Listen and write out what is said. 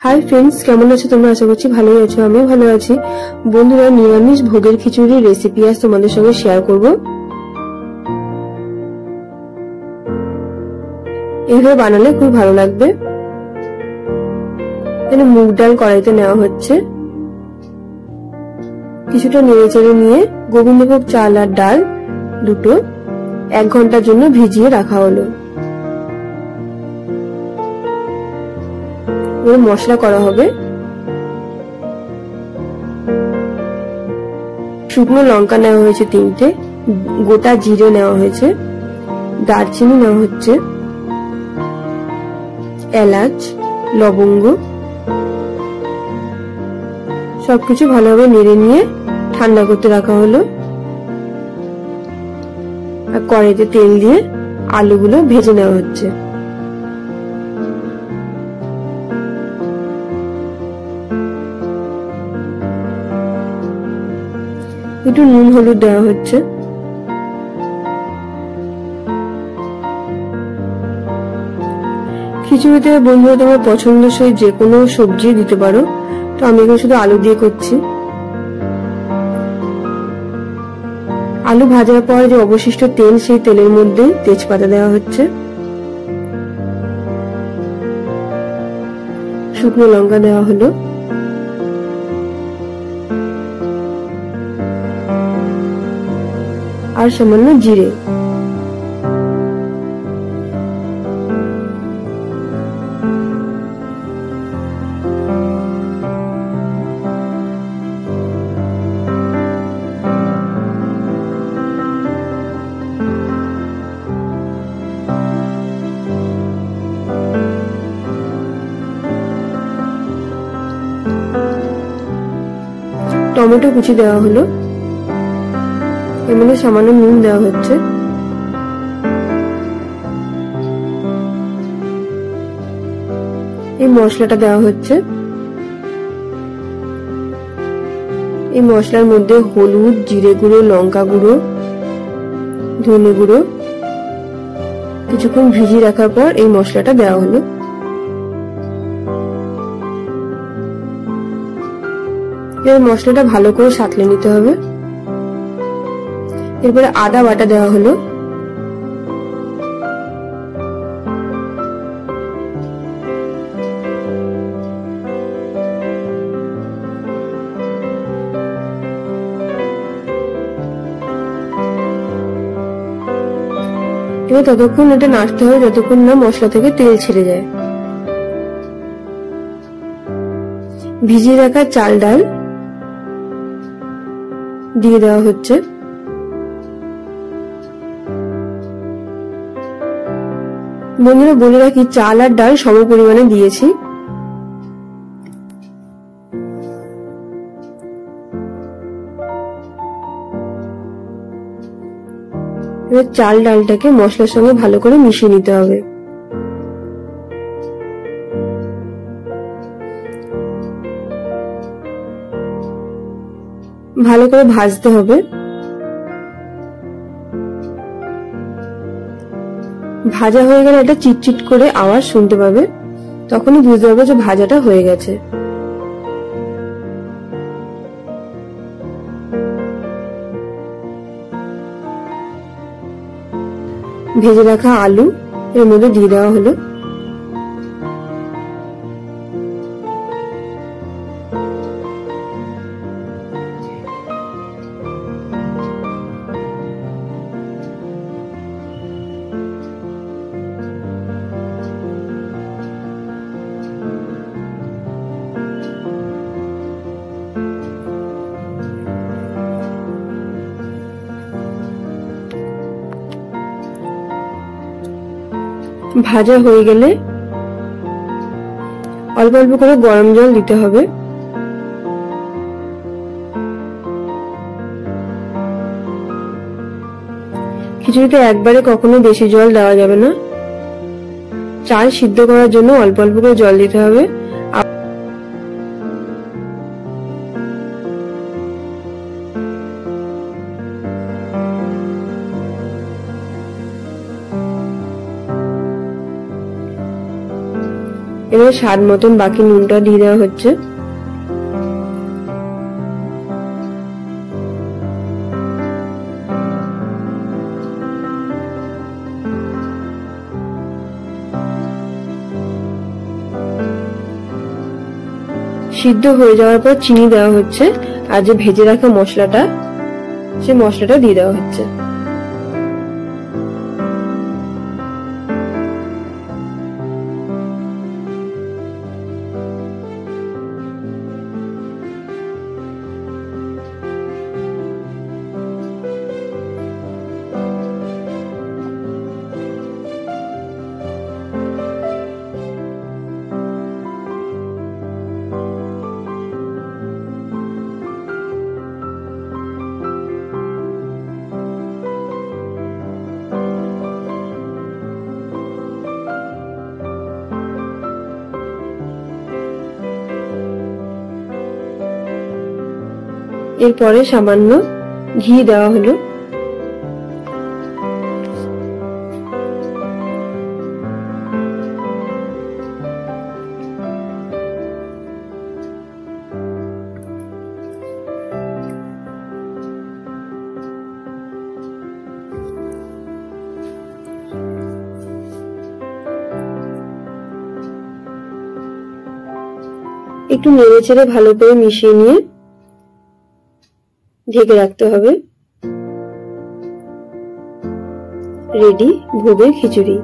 Hi friends, কেমন আছো তোমরা? আশা করছি ভালোই আছো। আমিও ভালো আছি। বন্ধুরা, নিরামিষ ভোগের খিচুড়ির রেসিপি আজ তোমাদের সঙ্গে শেয়ার করব। এইভাবে বানালে খুব ভালো লাগবে। এখানে মুগ ডাল কড়াইতে নেওয়া হচ্ছে। কিছুটা নেড়ে চেড়ে নিয়ে গোবিন্দভোগ চাল আর ডাল দুটো 1 ঘন্টার জন্য ভিজিয়ে রাখা হলো। এবার মশলা করা হবে। শুকনো লঙ্কা নেওয়া হয়েছে 3টে, গোটা জিরে নেওয়া হয়েছে, দারচিনি নেওয়া হচ্ছে, এলাচ, লবঙ্গ, সবকিছু ভালোভাবে নেড়ে নিয়ে ঠান্ডা করতে রাখা হলো। আর কড়াইতে তেল দিয়ে আলুগুলো ভেজে নেওয়া হচ্ছে। একটু নুন হলুদ দেওয়া হচ্ছে। খিচুড়িতে বন্ধুরা তোমার পছন্দসই যে কোনো সবজি দিতে পারো, তো আমি এখানে শুধু আলু দিয়ে করছি। আলু ভাজার পর যে অবশিষ্ট তেল, সেই তেলের মধ্যে তেজপাতা দেওয়া হচ্ছে, শুকনো লঙ্কা দেওয়া হলো, আর সামান্য জিরে। টমেটো কুচি দেওয়া হলো, এর মধ্যে সামান্য নুন দেওয়া হচ্ছে। এই মশলাটা দেওয়া হচ্ছে। এই মশলার মধ্যে হলুদ, জিরে গুঁড়ো, লঙ্কা গুঁড়ো, ধনে গুঁড়ো কিছুক্ষণ ভিজিয়ে রাখার পর এই মশলাটা দেওয়া হলো। এবার মশলাটা ভালো করে সাঁতলে নিতে হবে। এরপরে আদা বাটা দেওয়া হলো, এবার ততক্ষণ এটা নাড়তে হবে যতক্ষণ না মশলা থেকে তেল ছেড়ে যায়। ভিজিয়ে রাখা চাল ডাল দিয়ে দেওয়া হচ্ছে। বন্ধুরা বলে রাখি, চাল আর ডাল সম পরিমাণে দিয়েছি। এবার চাল ডালটাকে মশলার সঙ্গে ভালো করে মিশিয়ে নিতে হবে। ভালো করে ভাজতে হবে। ভাজা হয়ে গেলে এটা চিটচিট করে আওয়াজ শুনতে পাবে, তখনই বুঝতে পারবে যে ভাজাটা হয়ে গেছে। ভেজে রাখা আলু এর মধ্যে দিয়ে দেওয়া হলো। ভাজা হয়ে গেলে অল্প অল্প করে গরম জল দিতে হবে। খিচুড়িতে একবারে কখনো বেশি জল দেওয়া যাবে না। চাল সিদ্ধ করার জন্য অল্প অল্প করে জল দিতে হবে। এবার স্বাদ মতন বাকি নুনটা দিয়ে দেওয়া হচ্ছে। সিদ্ধ হয়ে যাওয়ার পর চিনি দেওয়া হচ্ছে, আর যে ভেজে রাখা মশলাটা, সে মশলাটা দিয়ে দেওয়া হচ্ছে। এরপরে সামান্য ঘি দেওয়া হলো। একটু নেড়ে চেড়ে ভালো করে মিশিয়ে নিয়ে ঢেকে রাখতে হবে। রেডি ভোগের খিচুড়ি।